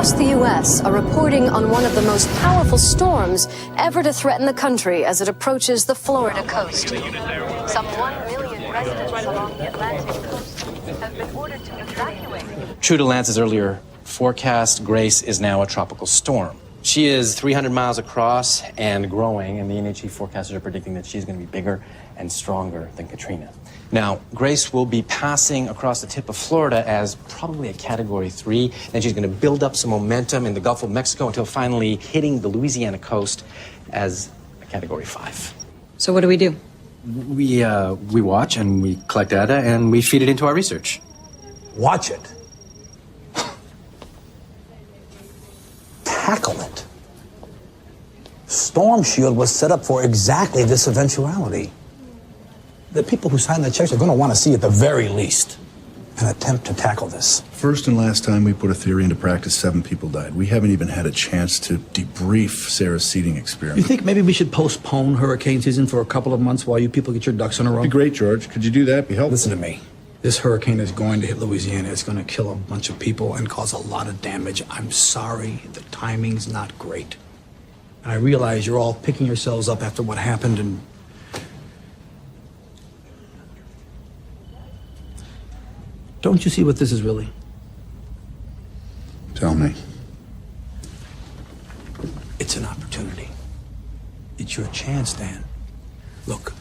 across the U.S. are reporting on one of the most powerful storms ever to threaten the country as it approaches the Florida coast. Some 1 million residents along the Atlantic coast have been ordered to evacuate. True to Lance's earlier forecast, Grace is now a tropical storm. She is 300 miles across and growing, and the NHE forecasters are predicting that she's going to be bigger and stronger than Katrina. Now, Grace will be passing across the tip of Florida as probably a Category 3. Then she's going to build up some momentum in the Gulf of Mexico until finally hitting the Louisiana coast as a Category 5. So what do we do? We watch and we collect data and we feed it into our research. Watch it. Tackle it. Storm Shield was set up for exactly this eventuality. The people who sign the checks are going to want to see, at the very least, an attempt to tackle this. First and last time we put a theory into practice, 7 people died. We haven't even had a chance to debrief Sarah's seeding experiment. You think maybe we should postpone hurricane season for a couple of months while you people get your ducks in a row? Be great, George. Could you do that? Be helpful. Listen to me. This hurricane is going to hit Louisiana. It's going to kill a bunch of people and cause a lot of damage. I'm sorry, the timing's not great. And I realize you're all picking yourselves up after what happened, and don't you see what this is really? Tell me. It's an opportunity. It's your chance, Dan. Look,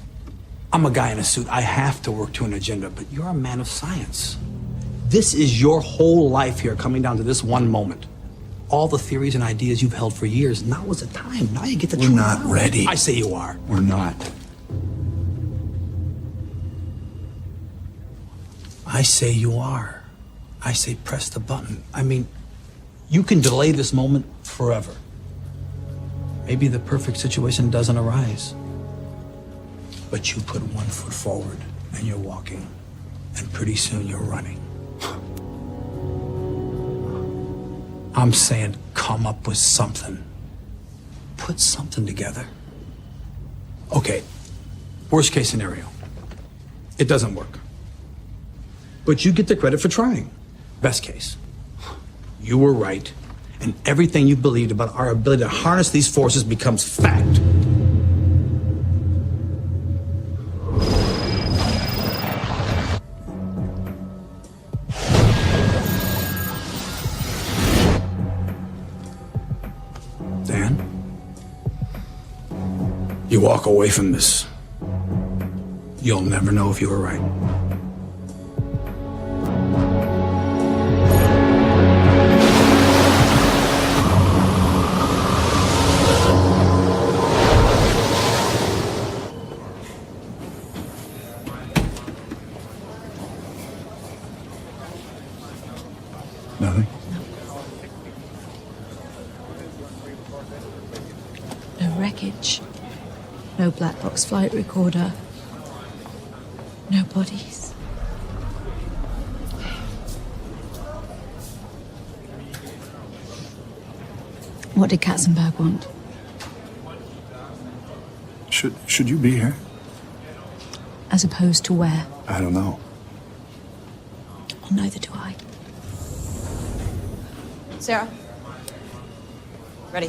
I'm a guy in a suit. I have to work to an agenda, but you're a man of science. This is your whole life here coming down to this one moment. All the theories and ideas you've held for years, now is the time. Now you get to try. We're not ready. I say you are. We're not. I say you are. I say press the button. I mean, you can delay this moment forever. Maybe the perfect situation doesn't arise. But you put 1 foot forward and you're walking, and pretty soon you're running. I'm saying come up with something. Put something together. Okay, worst case scenario. It doesn't work. But you get the credit for trying. Best case. You were right, and everything you believed about our ability to harness these forces becomes fact. Dan, you walk away from this, you'll never know if you were right. Nothing? No wreckage. No black box flight recorder. No bodies. What did Katzenberg want? Should you be here? As opposed to where? I don't know. Well, neither do I. Sarah? Ready?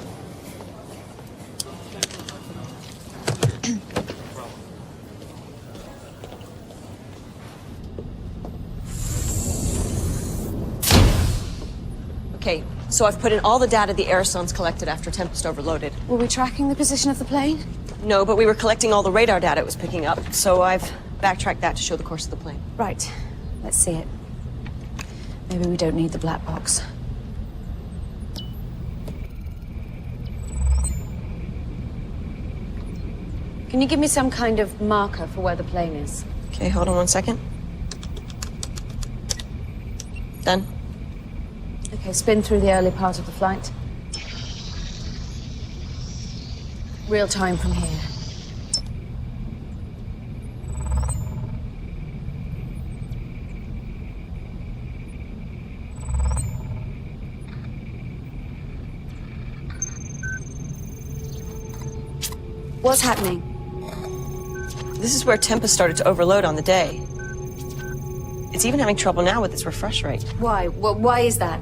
Okay, so I've put in all the data the aerosols collected after Tempest overloaded. Were we tracking the position of the plane? No, but we were collecting all the radar data it was picking up, so I've backtracked that to show the course of the plane. Right. Let's see it. Maybe we don't need the black box. Can you give me some kind of marker for where the plane is? Okay, hold on 1 second. Done. Okay, spin through the early part of the flight. Real time from here. What's happening? This is where Tempest started to overload on the day. It's even having trouble now with its refresh rate. Why? Why is that?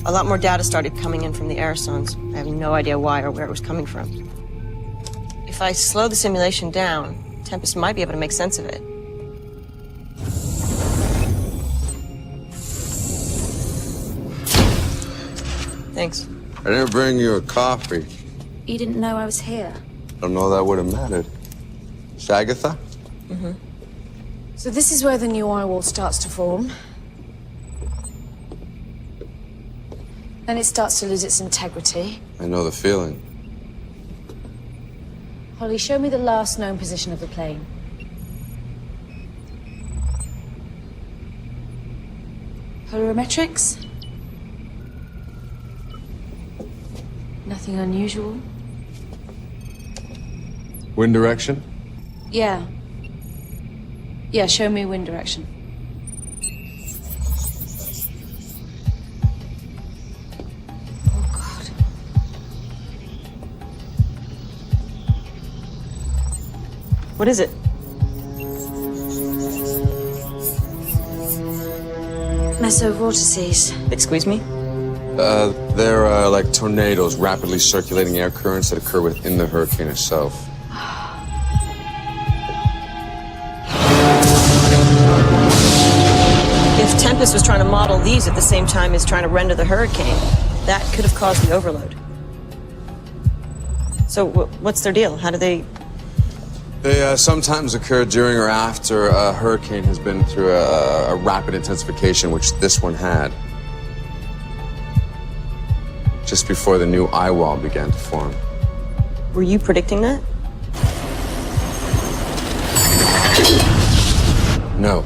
A lot more data started coming in from the aerosols. I have no idea why or where it was coming from. If I slow the simulation down, Tempest might be able to make sense of it. Thanks. I didn't bring you a coffee. You didn't know I was here. Don't know that would have mattered. Shagatha? So this is where the new eye wall starts to form. Then it starts to lose its integrity. I know the feeling. Holly, show me the last known position of the plane. Polarimetrics? Nothing unusual? Wind direction? Yeah. Yeah, show me wind direction. Oh, God. What is it? Mesovortices. Excuse me? They're like tornadoes, rapidly circulating air currents that occur within the hurricane itself. If Tempest was trying to model these at the same time as trying to render the hurricane, that could have caused the overload. So what's their deal? How do they... They sometimes occur during or after a hurricane has been through a rapid intensification, which this one had. Just before the new eye wall began to form. Were you predicting that? No.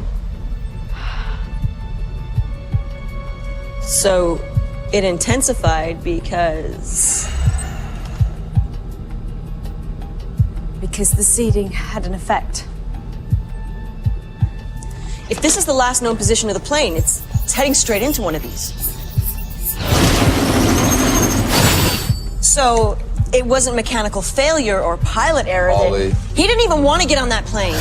So it intensified because the seeding had an effect. if this is the last known position of the plane, it's heading straight into one of these. So it wasn't mechanical failure or pilot error. Ollie. He didn't even want to get on that plane.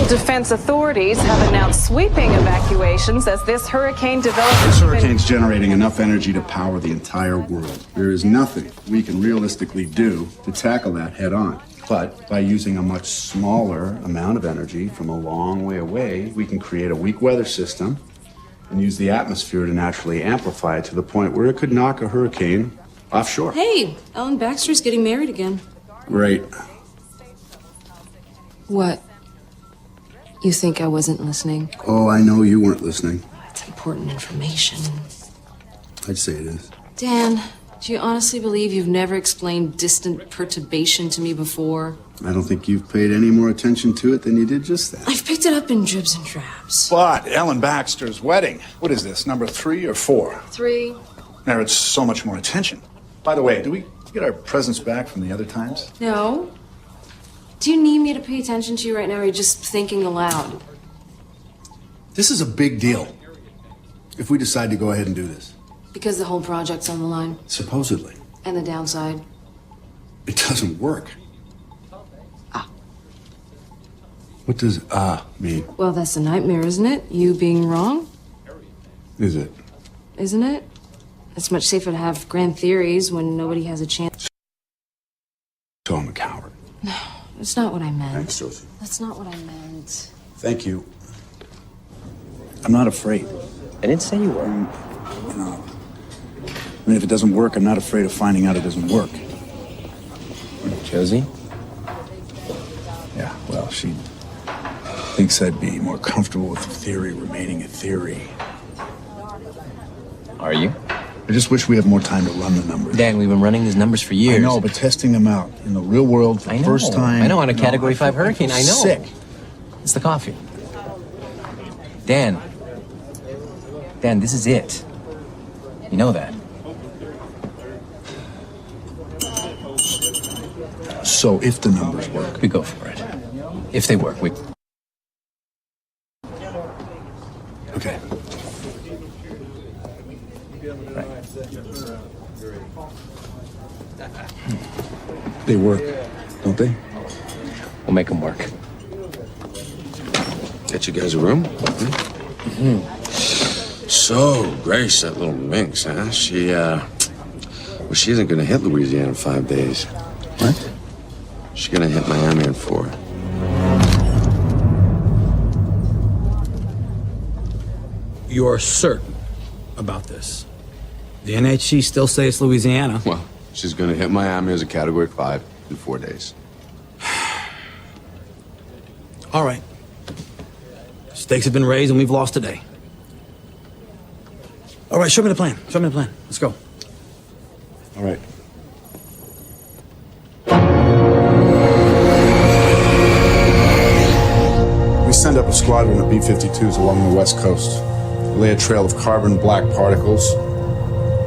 Defense authorities have announced sweeping evacuations as this hurricane develops. This hurricane's generating enough energy to power the entire world. There is nothing we can realistically do to tackle that head on. But by using a much smaller amount of energy from a long way away, we can create a weak weather system and use the atmosphere to naturally amplify it to the point where it could knock a hurricane offshore. Hey, Ellen Baxter's getting married again. Great. What? You think I wasn't listening? Oh, I know you weren't listening. It's important information. I'd say it is. Dan, do you honestly believe you've never explained distant perturbation to me before? I don't think you've paid any more attention to it than you did just then. I've picked it up in dribs and drabs. But Ellen Baxter's wedding. What is this, number 3 or 4? 3. Merits so much more attention. By the way, do we get our presents back from the other times? No. Do you need me to pay attention to you right now, or are you just thinking aloud? This is a big deal. If we decide to go ahead and do this. Because the whole project's on the line. Supposedly. And the downside. It doesn't work. Ah. What does mean? Well, that's a nightmare, isn't it? You being wrong? Is it? Isn't it? It's much safer to have grand theories when nobody has a chance. So I'm a coward. No, it's not what I meant. Thanks, Josie. That's not what I meant. Thank you. I'm not afraid. I didn't say you were. No. I mean, if it doesn't work, I'm not afraid of finding out it doesn't work. Josie? Yeah, well, she thinks I'd be more comfortable with the theory remaining a theory. Are you? I just wish we had more time to run the numbers. Dan, we've been running these numbers for years. I know, but testing them out in the real world for the first time. I know, on a Category 5 hurricane, I know. Sick. It's the coffee. Dan, this is it. You know that. So if the numbers work, We go for it. If they work, we... okay. They work, don't they? We'll make them work. Get you guys a room? So, Grace, that little minx, huh? She isn't gonna hit Louisiana in 5 days. What? She's gonna hit Miami in 4. You're certain about this? The NHC still say it's Louisiana. Well, she's gonna hit Miami as a Category 5 in 4 days. All right. Stakes have been raised and we've lost today. All right, show me the plan. Show me the plan. Let's go. All right. We send up a squadron of B-52s along the west coast. Lay a trail of carbon black particles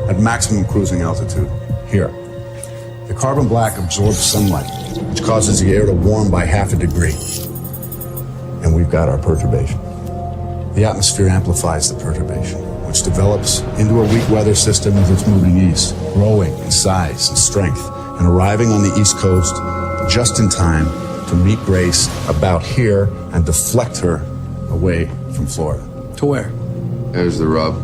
at maximum cruising altitude. Here. The carbon black absorbs sunlight, which causes the air to warm by half a degree. And we've got our perturbation. The atmosphere amplifies the perturbation, which develops into a weak weather system as it's moving east, growing in size and strength, and arriving on the East Coast just in time to meet Grace about here and deflect her away from Florida. To where? There's the rub.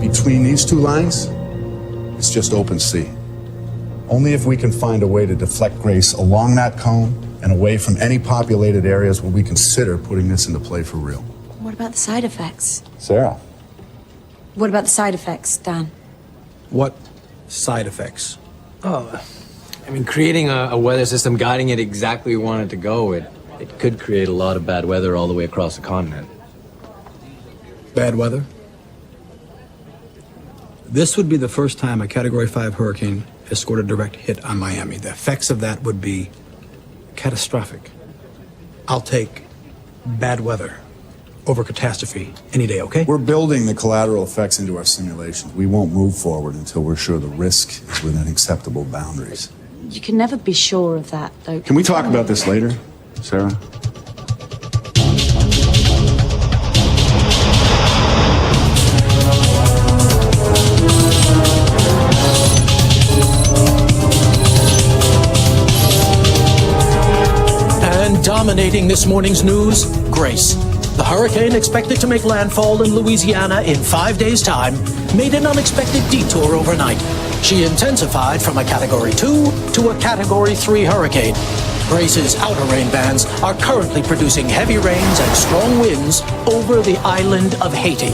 Between these two lines, it's just open sea. Only if we can find a way to deflect Grace along that cone and away from any populated areas will we consider putting this into play for real. What about the side effects? Sarah? What about the side effects, Dan? What side effects? I mean, creating a weather system, guiding it exactly where we want it to go, it could create a lot of bad weather all the way across the continent. Bad weather? This would be the first time a Category 5 hurricane has scored a direct hit on Miami. The effects of that would be catastrophic. I'll take bad weather over catastrophe any day, okay? We're building the collateral effects into our simulations. We won't move forward until we're sure the risk is within acceptable boundaries. You can never be sure of that, though. Can we talk about this later, Sarah? And dominating this morning's news, Grace. The hurricane expected to make landfall in Louisiana in 5 days' time made an unexpected detour overnight. She intensified from a Category 2 to a Category 3 hurricane. Grace's outer rain bands are currently producing heavy rains and strong winds over the island of Haiti,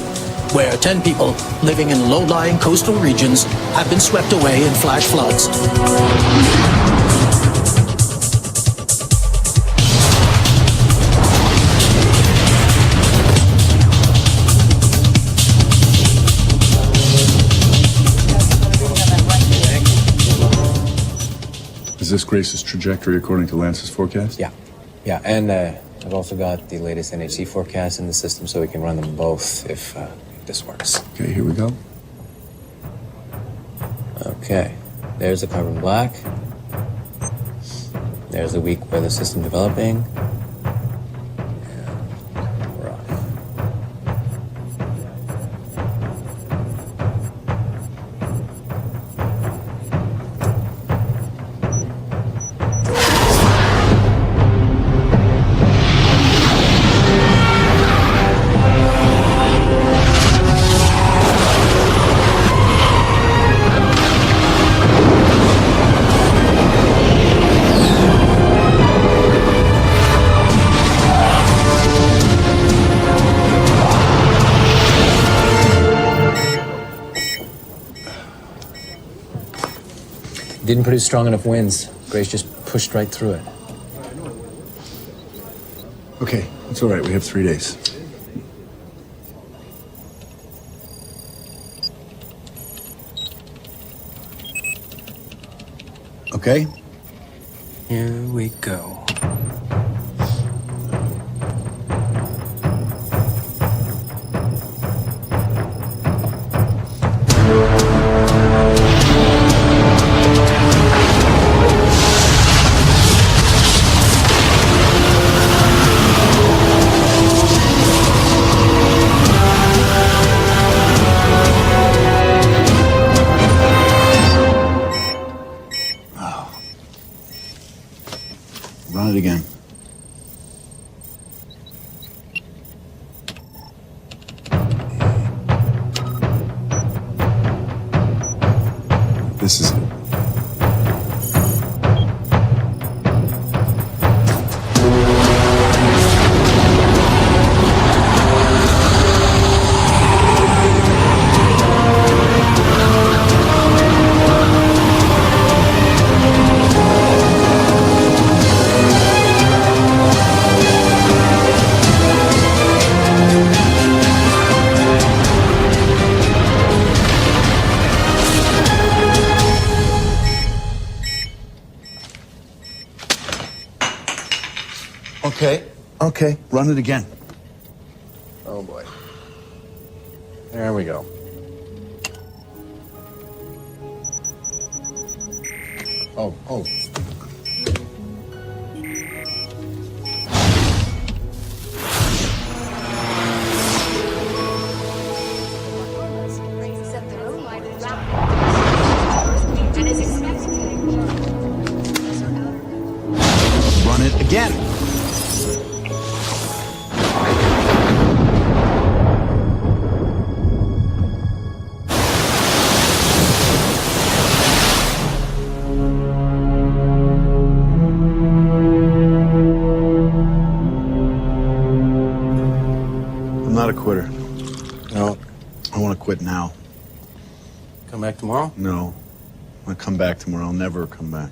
where 10 people living in low-lying coastal regions have been swept away in flash floods. Is this Grace's trajectory according to Lance's forecast? Yeah, and I've also got the latest NHC forecast in the system so we can run them both if this works. Okay, here we go. Okay, there's the carbon black. There's the weak weather system developing. And we're off. Didn't produce strong enough winds. Grace just pushed right through it. Okay, it's all right. We have 3 days. Okay? Here we go. Run it again. This is it. Okay, run it again. Oh boy. There we go. Oh. Run it again. I'm not a quitter. No. I want to quit now. Come back tomorrow? No. I'm going to come back tomorrow. I'll never come back.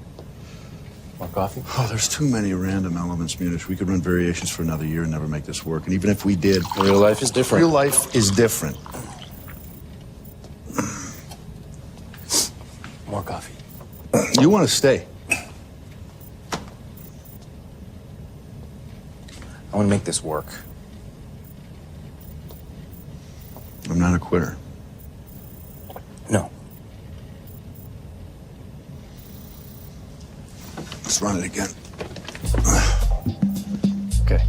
More coffee? Oh, there's too many random elements, Munish. We could run variations for another year and never make this work. And even if we did... Real life is different. Real life is different. More coffee. You want to stay. I want to make this work. I'm not a quitter. No. Let's run it again. Okay.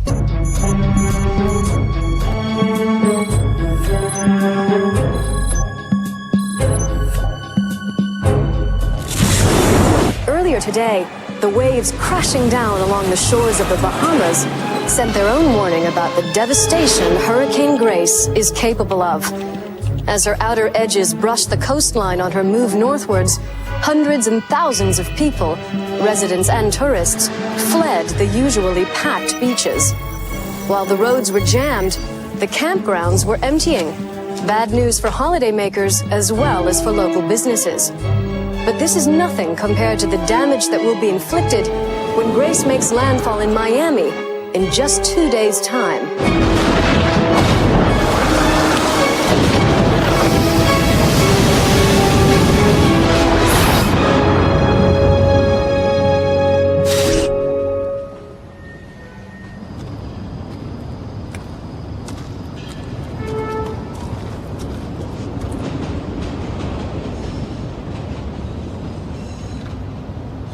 Earlier today, the waves crashing down along the shores of the Bahamas sent their own warning about the devastation Hurricane Grace is capable of. As her outer edges brushed the coastline on her move northwards, hundreds and thousands of people, residents and tourists, fled the usually packed beaches. While the roads were jammed, the campgrounds were emptying. Bad news for holidaymakers as well as for local businesses. But this is nothing compared to the damage that will be inflicted when Grace makes landfall in Miami in just 2 days' time.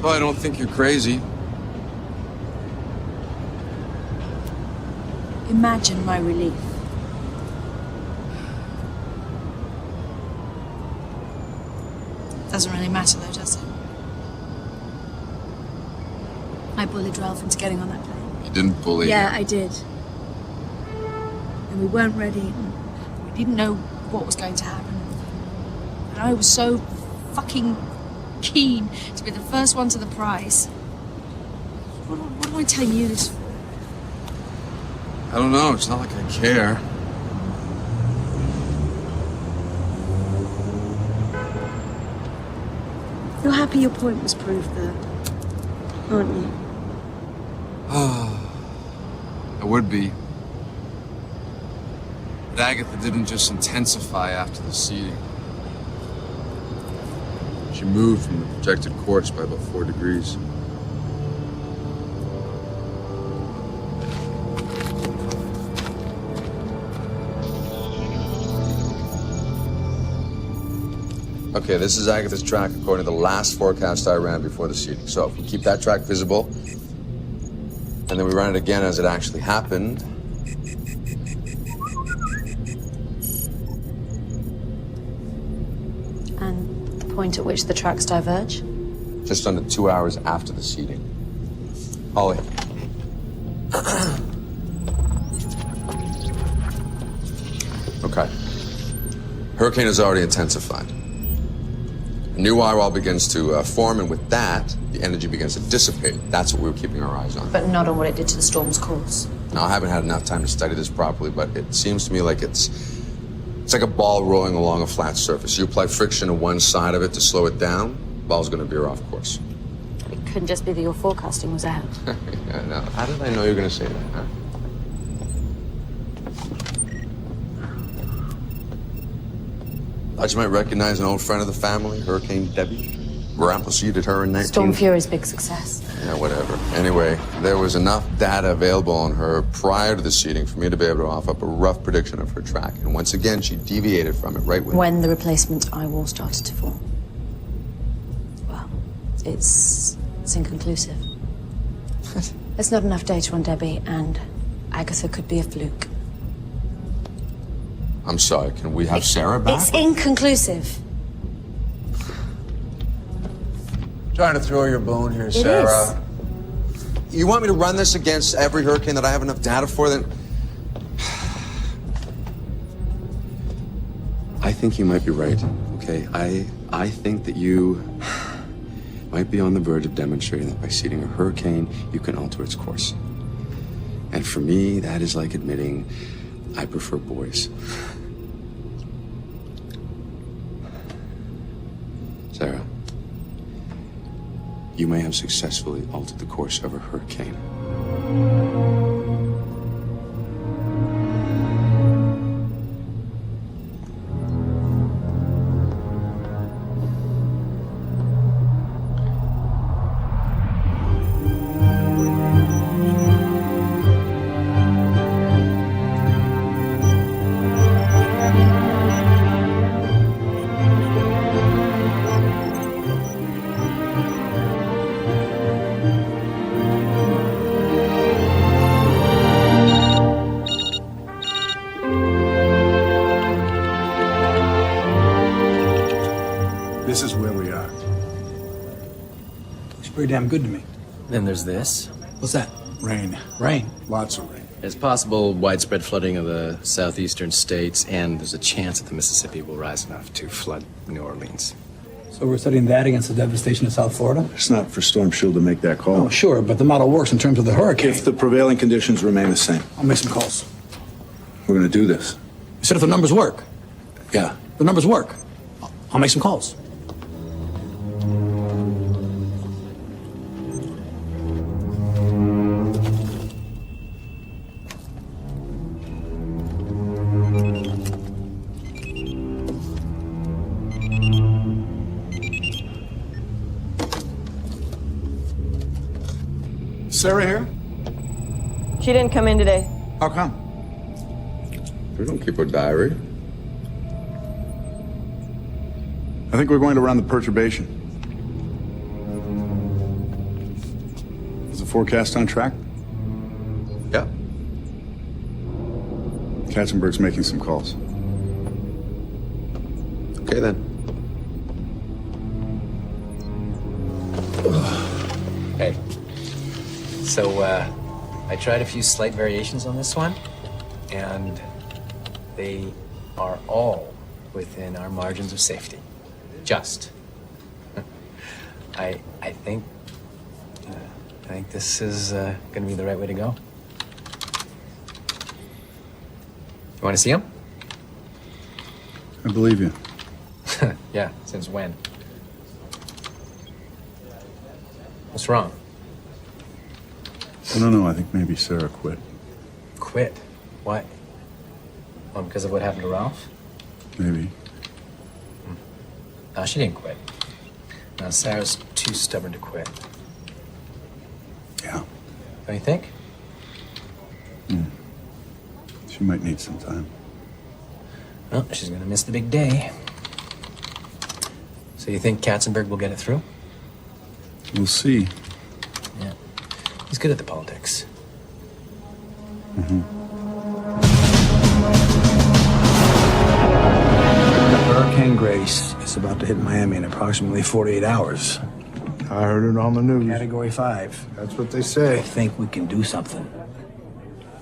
So I don't think you're crazy. Imagine my relief. Doesn't really matter though, does it? I bullied Ralph into getting on that plane. You didn't bully Yeah, him. I did. And we weren't ready, and we didn't know what was going to happen. And I was so fucking keen to be the first one to the prize. What am I telling you this for? I don't know. It's not like I care. You're happy your point was proved, though, aren't you? I would be. But Agatha didn't just intensify after the seeding. She moved from the projected course by about 4 degrees. Okay, this is Agatha's track according to the last forecast I ran before the seeding. So if we keep that track visible, and then we run it again as it actually happened, And the point at which the tracks diverge? just under 2 hours after the seeding. Holly. Okay. Hurricane has already intensified. A new eye wall begins to form, and with that, the energy begins to dissipate. That's what we were keeping our eyes on. But not on what it did to the storm's course. Now, I haven't had enough time to study this properly, but it seems to me like it's like a ball rolling along a flat surface. You apply friction to one side of it to slow it down, the ball's going to veer off course. It couldn't just be that your forecasting was out. Yeah, no. How did I know you were going to say that, huh? Thought you might recognize an old friend of the family, Hurricane Debbie. Grandpa seeded her in 19... Storm Fury's big success. Yeah, whatever. Anyway, there was enough data available on her prior to the seeding for me to be able to offer up a rough prediction of her track. And once again, she deviated from it right When the replacement eye wall started to form. Well, it's inconclusive. There's not enough data on Debbie, and Agatha could be a fluke. I'm sorry, can we have Sarah back? It's inconclusive. Trying to throw your bone here, Sarah. You want me to run this against every hurricane that I have enough data for? Then I think you might be right. Okay, I think that you might be on the verge of demonstrating that by seeding a hurricane, you can alter its course. And for me, that is like admitting I prefer boys. Sarah, you may have successfully altered the course of a hurricane. This is where we are. It's pretty damn good to me. Then there's this. What's that? Rain. Rain. Lots of rain. There's possible widespread flooding of the southeastern states, and there's a chance that the Mississippi will rise enough to flood New Orleans. So we're studying that against the devastation of South Florida? It's not for Storm Shield to make that call. Oh, sure, but the model works in terms of the hurricane. If the prevailing conditions remain the same, I'll make some calls. we're going to do this. You said if the numbers work. Yeah. The numbers work. I'll make some calls. Sarah here? She didn't come in today. How come? We don't keep a diary. I think we're going to run the perturbation. Is the forecast on track? Yeah. Katzenberg's making some calls. Okay, then. Hey. So, I tried a few slight variations on this one, and they are all within our margins of safety. Just. I think this is going to be the right way to go. You want to see them? I believe you. Yeah, since when? What's wrong? I don't know. I think maybe Sarah quit. Quit? Why? Oh, because of what happened to Ralph? Maybe. No, she didn't quit. Now, Sarah's too stubborn to quit. Yeah. Don't you think? She might need some time. Well, she's gonna miss the big day. So you think Katzenberg will get it through? We'll see. Yeah. He's good at the politics. Hurricane Grace is about to hit Miami in approximately 48 hours. I heard it on the news. Category 5. That's what they I say. think we can do something.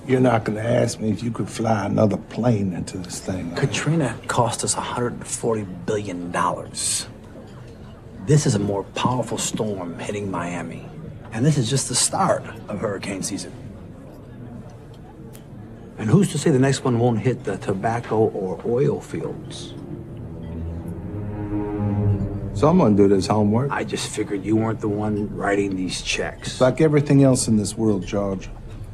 You're not going to ask me if you could fly another plane into this thing. Katrina cost us $140 billion. This is a more powerful storm hitting Miami. And this is just the start of hurricane season. And who's to say the next one won't hit the tobacco or oil fields? Someone did his homework. I just figured you weren't the one writing these checks. It's like everything else in this world, George.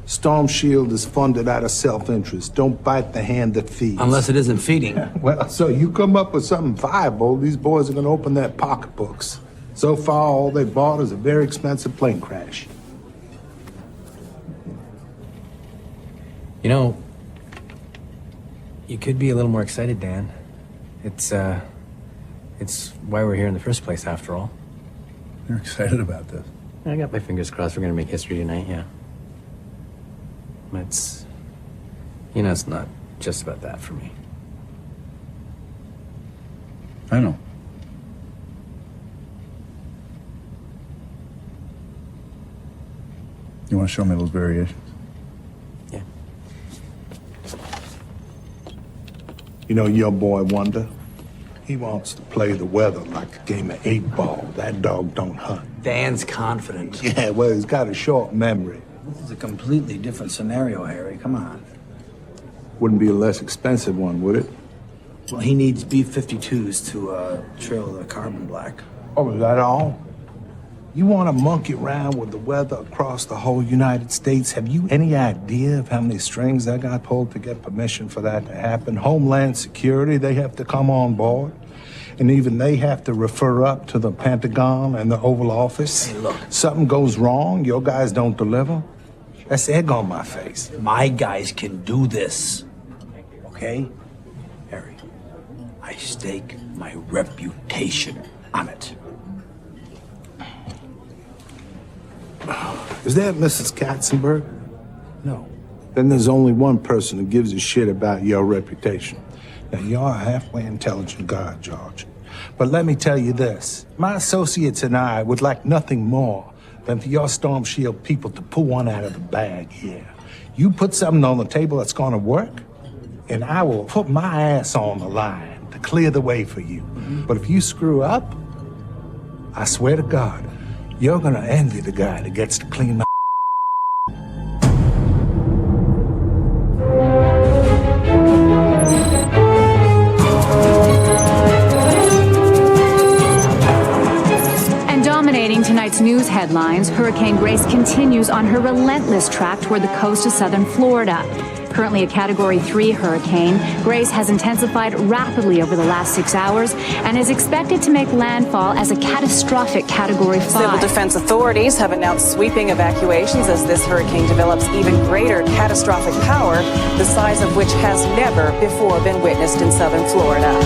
Storm Shield is funded out of self-interest. Don't bite the hand that feeds. Unless it isn't feeding. Well, so you come up with something viable, these boys are going to open their pocketbooks. So far, all they bought is a very expensive plane crash. You know, you could be a little more excited, Dan. It's why we're here in the first place, after all. You're excited about this. I got my fingers crossed we're gonna make history tonight, yeah. But it's not just about that for me. I know. You want to show me those variations? Yeah. You know your boy Wonder? He wants to play the weather like a game of 8-ball. That dog don't hunt. Dan's confident. Yeah, well, he's got a short memory. This is a completely different scenario, Harry. Come on. Wouldn't be a less expensive one, would it? Well, he needs B-52s to trail the carbon black. Oh, is that all? You want to monkey around with the weather across the whole United States? Have you any idea of how many strings I got pulled to get permission for that to happen? Homeland Security, they have to come on board. And even they have to refer up to the Pentagon and the Oval Office. Hey, look. Something goes wrong, your guys don't deliver. That's egg on my face. My guys can do this. Okay? Harry, I stake my reputation on it. Is that Mrs. Katzenberg? No. Then there's only one person who gives a shit about your reputation. Now, you're a halfway intelligent guy, George. But let me tell you this. My associates and I would like nothing more than for your Storm Shield people to pull one out of the bag here. You put something on the table that's gonna work, and I will put my ass on the line to clear the way for you. But if you screw up, I swear to God, you're gonna envy the guy that gets to clean my Dominating tonight's news headlines, Hurricane Grace continues on her relentless track toward the coast of southern Florida. Currently a Category 3 hurricane, Grace has intensified rapidly over the last 6 hours and is expected to make landfall as a catastrophic Category 5. Civil defense authorities have announced sweeping evacuations as this hurricane develops even greater catastrophic power, the size of which has never before been witnessed in southern Florida.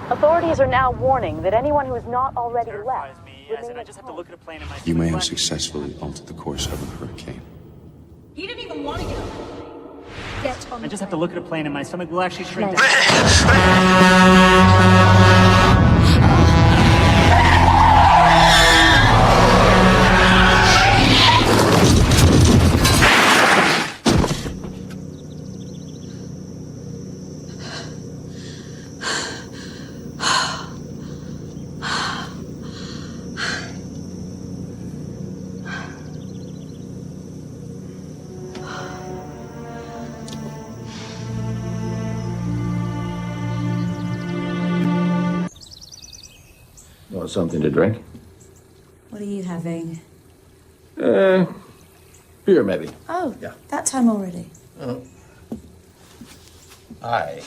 Authorities are now warning that anyone who is not already left. You may have successfully altered the course of a hurricane. He didn't even want to get on. I just have to look at a plane and my stomach will actually shrink down. Want something to drink? What are you having? Beer maybe. Oh, yeah. That time already. I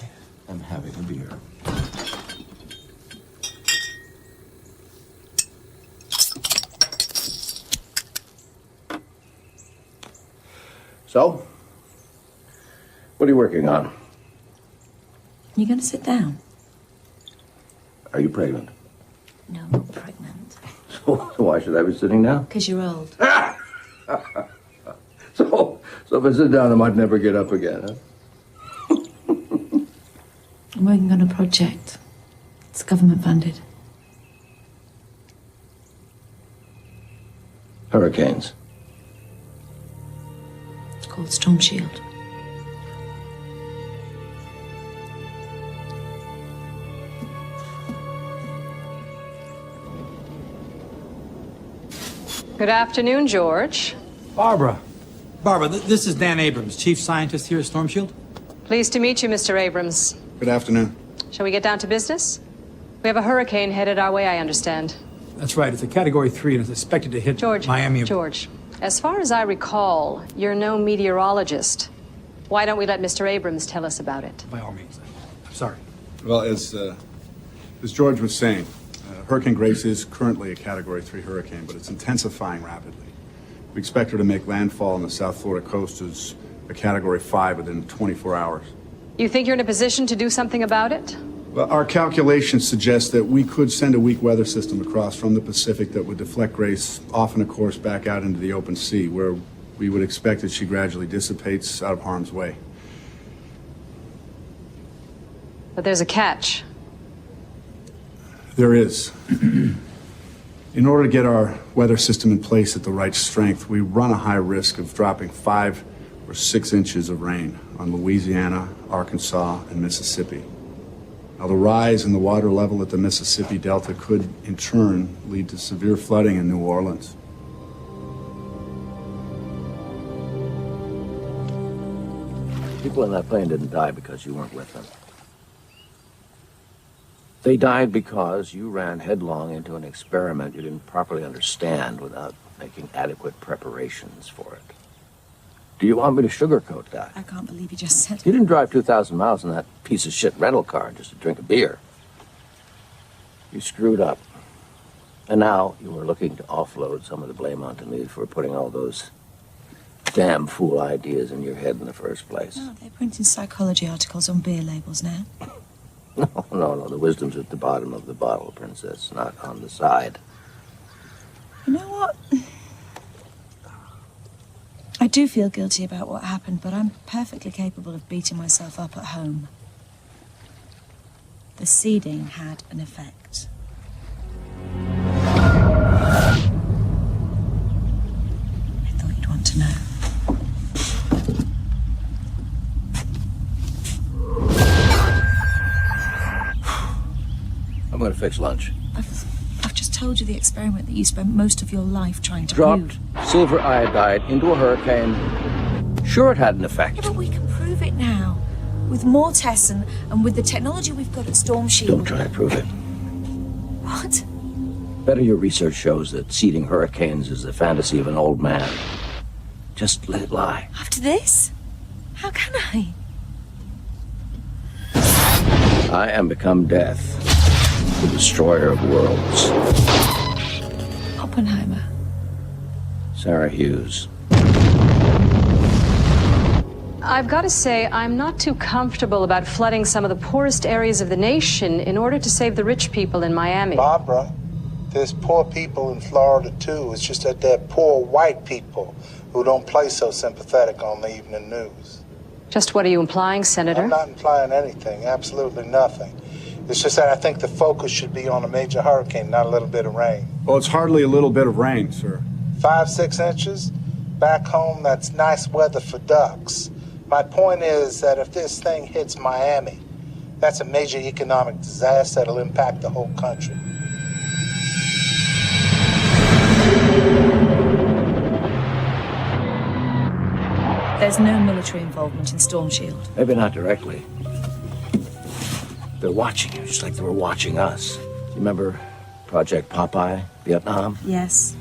am having a beer. So, what are you working on? You gonna sit down? Are you pregnant? No, I'm not pregnant. So why should I be sitting down? Because you're old. So if I sit down, I might never get up again, huh? I'm working on a project. It's government funded. Hurricanes. It's called Storm Shield. Good afternoon, George. Barbara, this is Dan Abrams, Chief Scientist here at Storm Shield. Pleased to meet you, Mr. Abrams. Good afternoon. Shall we get down to business? We have a hurricane headed our way, I understand. That's right, it's a Category 3 and it's expected to hit Miami. George, as far as I recall, you're no meteorologist. Why don't we let Mr. Abrams tell us about it? By all means. I'm sorry. Well, as George was saying, Hurricane Grace is currently a Category 3 hurricane, but it's intensifying rapidly. We expect her to make landfall on the South Florida coast as a Category 5 within 24 hours. You think you're in a position to do something about it? Well, our calculations suggest that we could send a weak weather system across from the Pacific that would deflect Grace off in a course back out into the open sea, where we would expect that she gradually dissipates out of harm's way. But there's a catch. There is. In order to get our weather system in place at the right strength, we run a high risk of dropping 5 or 6 inches of rain on Louisiana, Arkansas, and Mississippi. Now, the rise in the water level at the Mississippi Delta could, in turn, lead to severe flooding in New Orleans. People in that plane didn't die because you weren't with them. They died because you ran headlong into an experiment you didn't properly understand without making adequate preparations for it. Do you want me to sugarcoat that? I can't believe you just said You didn't drive 2,000 miles in that piece of shit rental car just to drink a beer. You screwed up. And now you are looking to offload some of the blame onto me for putting all those damn fool ideas in your head in the first place. Oh, they're printing psychology articles on beer labels now. No, the wisdom's at the bottom of the bottle, Princess, not on the side. You know what? I do feel guilty about what happened, but I'm perfectly capable of beating myself up at home. The seeding had an effect. I thought you'd want to know. I'm going to fix lunch. I've just told you the experiment that you spent most of your life trying to Dropped silver iodide into a hurricane. Sure, it had an effect. Yeah, but we can prove it now. With more tests and with the technology we've got at Storm Shield. Don't try to prove it. What? Better your research shows that seeding hurricanes is the fantasy of an old man. Just let it lie. After this? How can I? I am become death, the destroyer of worlds. Oppenheimer. Sarah Hughes. I've got to say, I'm not too comfortable about flooding some of the poorest areas of the nation in order to save the rich people in Miami. Barbara, there's poor people in Florida too. It's just that they're poor white people who don't play so sympathetic on the evening news. Just what are you implying, Senator? I'm not implying anything, absolutely nothing. It's just that I think the focus should be on a major hurricane, not a little bit of rain. Well, it's hardly a little bit of rain, sir. 5-6 inches? Back home, that's nice weather for ducks. My point is that if this thing hits Miami, that's a major economic disaster that'll impact the whole country. There's no military involvement in Storm Shield. Maybe not directly. They're watching you, just like they were watching us. You remember Project Popeye, Vietnam? Yes.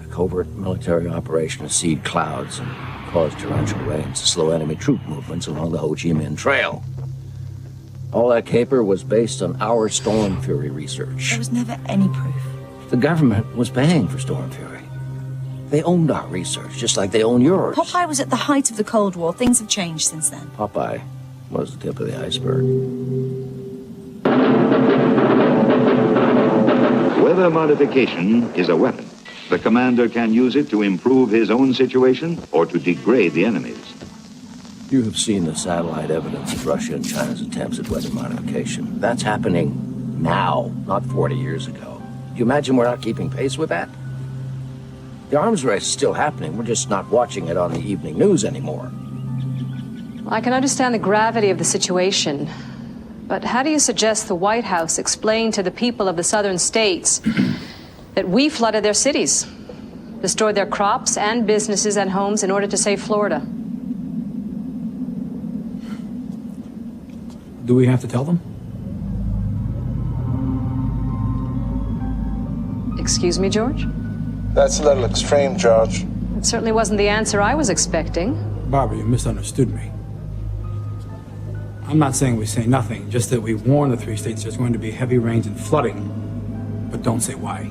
A covert military operation to seed clouds and cause torrential rains to slow enemy troop movements along the Ho Chi Minh Trail. All that caper was based on our Storm Fury research. There was never any proof. The government was paying for Storm Fury. They owned our research, just like they own yours. Popeye was at the height of the Cold War. Things have changed since then. Popeye was the tip of the iceberg. Weather modification is a weapon. The commander can use it to improve his own situation or to degrade the enemy's. You have seen the satellite evidence of Russia and China's attempts at weather modification. That's happening now, not 40 years ago. Do you imagine we're not keeping pace with that? The arms race is still happening. We're just not watching it on the evening news anymore. I can understand the gravity of the situation, but how do you suggest the White House explain to the people of the southern states that we flooded their cities, destroyed their crops and businesses and homes in order to save Florida? Do we have to tell them? Excuse me, George? That's a little extreme, George. It certainly wasn't the answer I was expecting. Barbara, you misunderstood me. I'm not saying we say nothing, just that we warn the 3 states there's going to be heavy rains and flooding, but don't say why.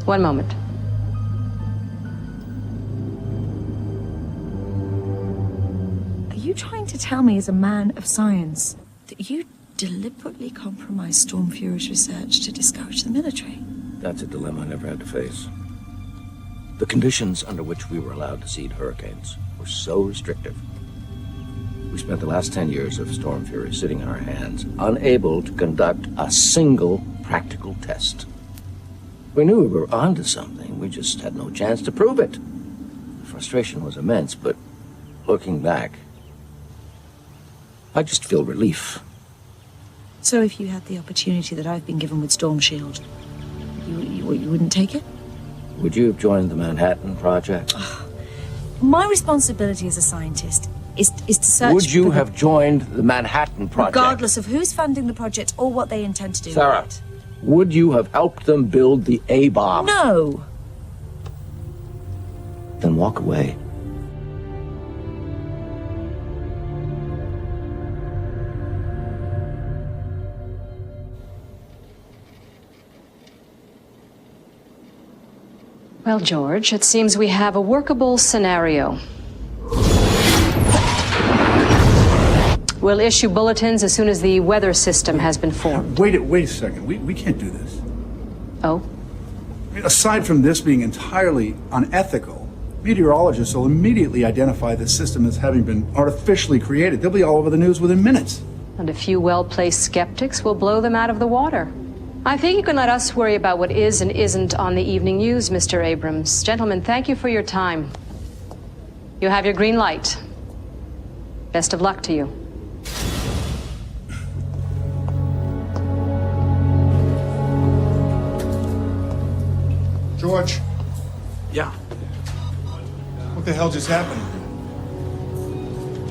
One moment. Are you trying to tell me, as a man of science, that you deliberately compromised Storm Fury's research to discourage the military? That's a dilemma I never had to face. The conditions under which we were allowed to seed hurricanes were so restrictive. We spent the last 10 years of Storm Fury sitting on our hands, unable to conduct a single practical test. We knew we were onto something, we just had no chance to prove it. The frustration was immense, but looking back, I just feel relief. So if you had the opportunity that I've been given with Storm Shield, you wouldn't take it? Would you have joined the Manhattan Project? My responsibility as a scientist is to search. Would you have joined the Manhattan Project? Regardless of who's funding the project or what they intend to do Sarah, with it. would you have helped them build the A-bomb? No. Then walk away. Well, George, it seems we have a workable scenario. We'll issue bulletins as soon as the weather system has been formed. Wait a second. We can't do this. Oh? I mean, aside from this being entirely unethical, meteorologists will immediately identify this system as having been artificially created. They'll be all over the news within minutes. And a few well-placed skeptics will blow them out of the water. I think you can let us worry about what is and isn't on the evening news, Mr. Abrams. Gentlemen, thank you for your time. You have your green light. Best of luck to you. George, Yeah, what the hell just happened?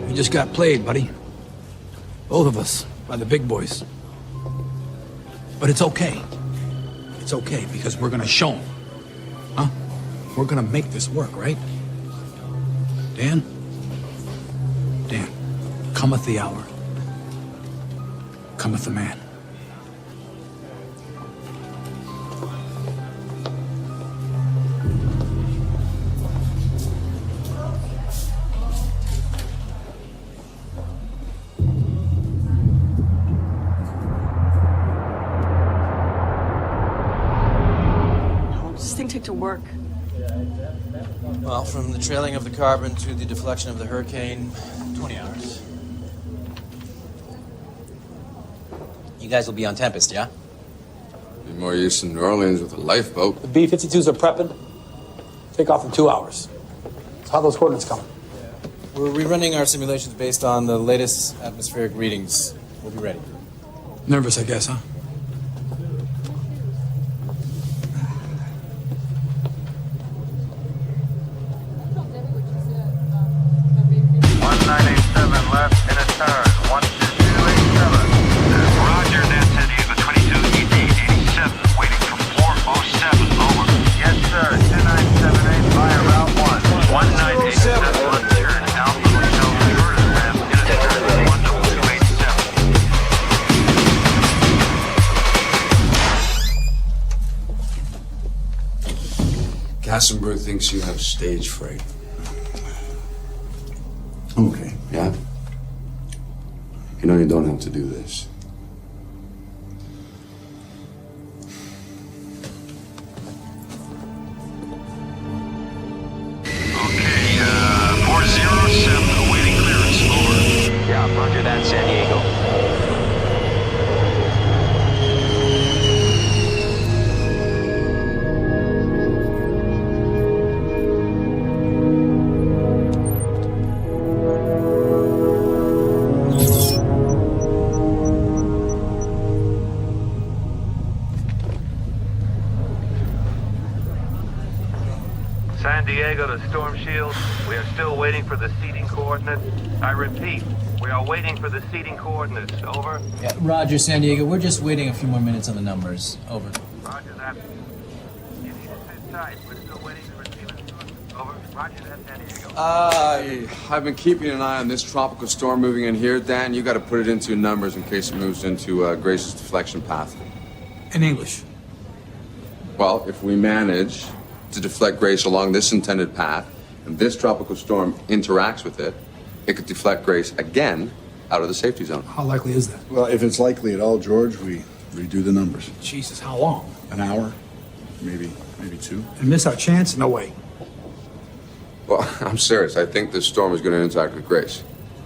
we just got played, buddy. Both of us, by the big boys. But it's okay. It's okay, because we're gonna show them. Huh? We're gonna make this work, right? Dan? Dan, cometh the hour. Cometh the man. Take to work? Well, from the trailing of the carbon to the deflection of the hurricane, 20 hours. You guys will be on Tempest, yeah? Be more use in New Orleans with a lifeboat. The B-52s are prepping. Take off in 2 hours. So how those coordinates coming? We're rerunning our simulations based on the latest atmospheric readings. We'll be ready. Nervous, I guess, huh? Left in a turn, 12287. Roger, that's heading to 22ED87, waiting for 407, over. Yes, sir, 10978 via Route 1. 1987 on turn, Alpha Hotel Katzenberg thinks you have stage fright. Okay. Yeah? You know you don't have to do this. Okay, 407, awaiting clearance. Over. Yeah, roger that, San Diego. San Diego to Storm Shield. We are still waiting for the seating coordinates. I repeat, we are waiting for the seating coordinates. Over. Yeah, Roger, San Diego. We're just waiting a few more minutes on the numbers. Over. Roger that. You need to sit tight. We're still waiting to receive instructions. Over. Roger that, San Diego. I've been keeping an eye on this tropical storm moving in here. Dan, you got to put it into numbers in case it moves into Grace's deflection path. In English. Well, if we manage to deflect Grace along this intended path, and this tropical storm interacts with it, it could deflect Grace again out of the safety zone. How likely is that? Well, if it's likely at all, George, we redo the numbers. Jesus, how long? An hour, maybe 2. And miss our chance? No way. Well, I'm serious. I think this storm is going to interact with Grace.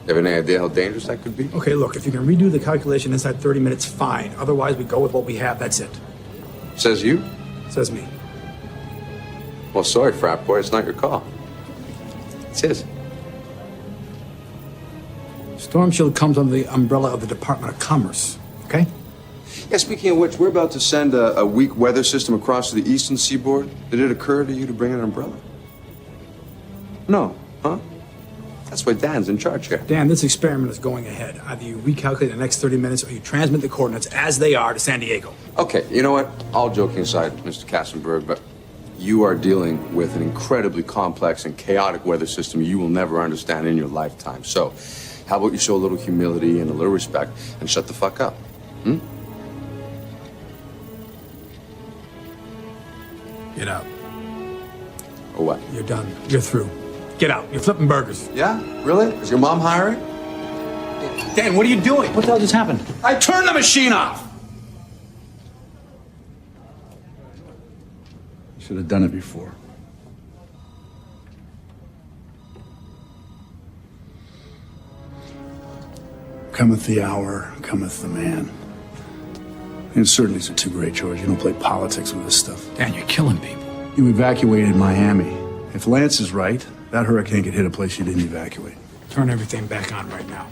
You have any idea how dangerous that could be? Okay, look, if you can redo the calculation inside 30 minutes, fine. Otherwise, we go with what we have. That's it. Says you? Says me. Well, sorry, frat boy. It's not your call. It's his. Storm Shield comes under the umbrella of the Department of Commerce, okay? Yeah, speaking of which, we're about to send a weak weather system across to the eastern seaboard. Did it occur to you to bring an umbrella? No, huh? That's why Dan's in charge here. Dan, this experiment is going ahead. Either you recalculate the next 30 minutes or you transmit the coordinates as they are to San Diego. Okay, you know what? All joking aside, Mr. Katzenberg, but you are dealing with an incredibly complex and chaotic weather system you will never understand in your lifetime. So, how about you show a little humility and a little respect and shut the fuck up? Hmm? Get out. Or what? You're done. You're through. Get out. You're flipping burgers. Yeah? Really? Is your mom hiring? Dan, what are you doing? What the hell just happened? I turned the machine off! Should have done it before. Cometh the hour, cometh the man. And certainties are too great, George. You don't play politics with this stuff. Dan, you're killing people. You evacuated Miami. If Lance is right, that hurricane could hit a place you didn't evacuate. Turn everything back on right now.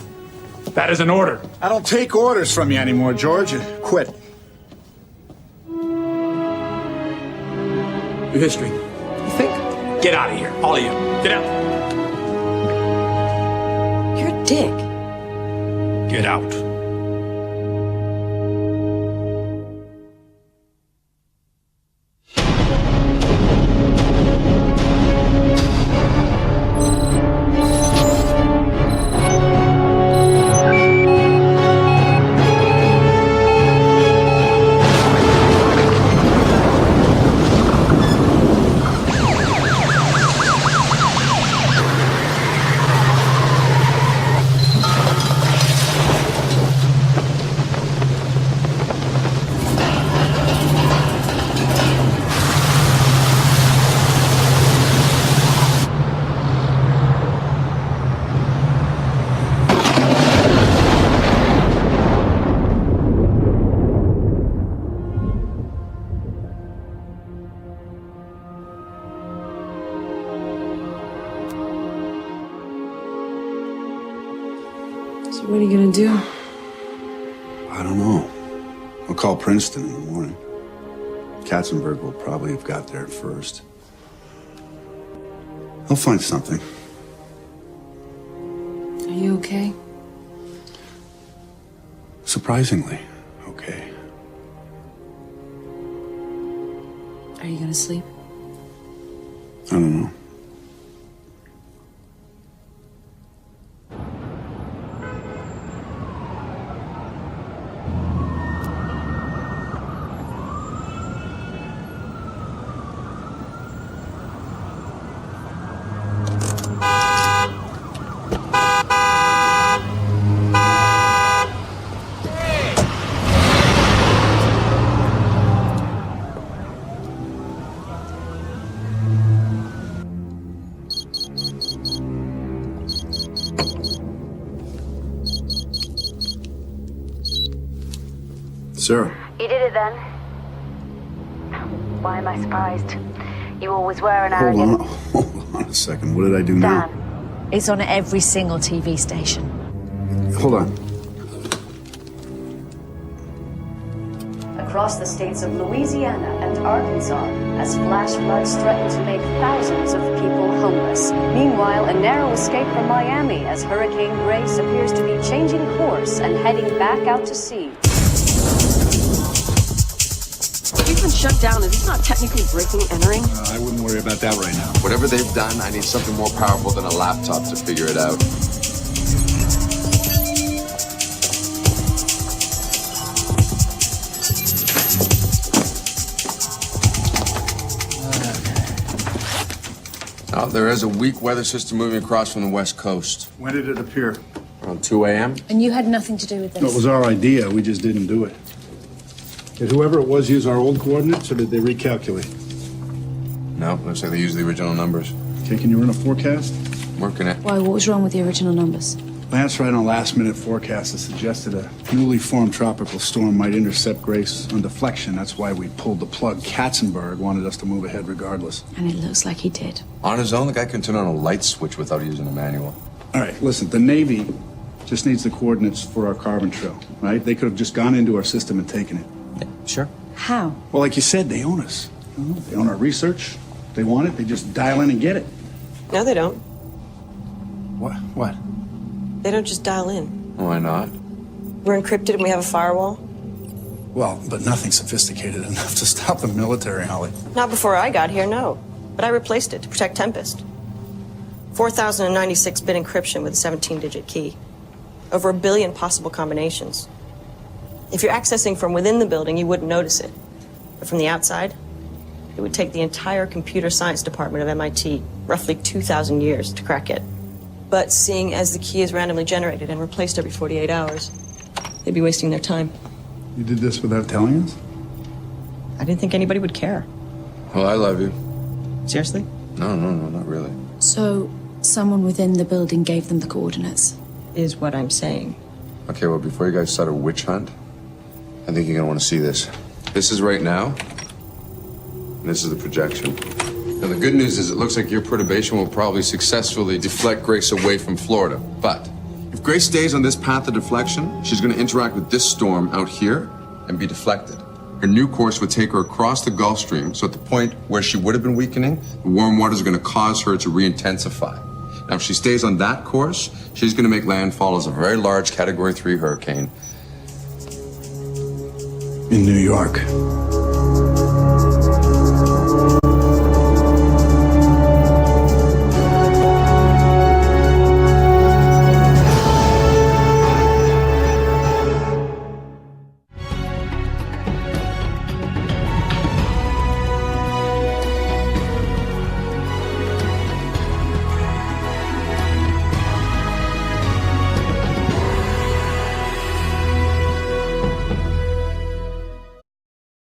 That is an order. I don't take orders from you anymore, George. Quit. Your history. You think? Get out of here. All of you. Get out. You're a dick. Get out. So what are you gonna do? I don't know. I'll call Princeton in the morning. Katzenberg will probably have got there first. I'll find something. Are you okay? Surprisingly, okay. Are you gonna sleep? I don't know. Sarah. You did it then? Why am I surprised? You always were an arrogant... Hold on a second. What did I do now? Dan, it's on every single TV station. Hold on. Across the states of Louisiana and Arkansas, as flash floods threaten to make thousands of people homeless. Meanwhile, a narrow escape from Miami as Hurricane Grace appears to be changing course and heading back out to sea. We've been shut down. Is this not technically breaking entering? I wouldn't worry about that right now. Whatever they've done, I need something more powerful than a laptop to figure it out. Now, there is a weak weather system moving across from the west coast. When did it appear? Around 2 a.m. And you had nothing to do with this? No, it was our idea. We just didn't do it. Did whoever it was use our old coordinates, or did they recalculate? No, looks like they used the original numbers. Okay, can you run a forecast? Working it. Why, what was wrong with the original numbers? Lance ran a last-minute forecast that suggested a newly formed tropical storm might intercept Grace on deflection. That's why we pulled the plug. Katzenberg wanted us to move ahead regardless. And it looks like he did. On his own, the guy can turn on a light switch without using a manual. All right, listen, the Navy just needs the coordinates for our carbon trail, right? They could have just gone into our system and taken it. Sure. How? Well, like you said, they own us. You know, they own our research. If they want it, they just dial in and get it. No, they don't. What? They don't just dial in. Why not? We're encrypted and we have a firewall. Well, but nothing sophisticated enough to stop the military, Holly. Not before I got here, no. But I replaced it to protect Tempest. 4,096-bit encryption with a 17-digit key. Over 1 billion possible combinations. If you're accessing from within the building, you wouldn't notice it. But from the outside, it would take the entire computer science department of MIT roughly 2,000 years to crack it. But seeing as the key is randomly generated and replaced every 48 hours, they'd be wasting their time. You did this without telling us? I didn't think anybody would care. Well, I love you. Seriously? No, not really. So, someone within the building gave them the coordinates? Is what I'm saying. Okay, well, before you guys start a witch hunt, I think you're gonna want to see this. This is right now, and this is the projection. Now, the good news is it looks like your perturbation will probably successfully deflect Grace away from Florida. But if Grace stays on this path of deflection, she's gonna interact with this storm out here and be deflected. Her new course would take her across the Gulf Stream, so at the point where she would have been weakening, the warm waters are gonna cause her to re-intensify. Now, if she stays on that course, she's gonna make landfall as a very large Category 3 hurricane. In New York.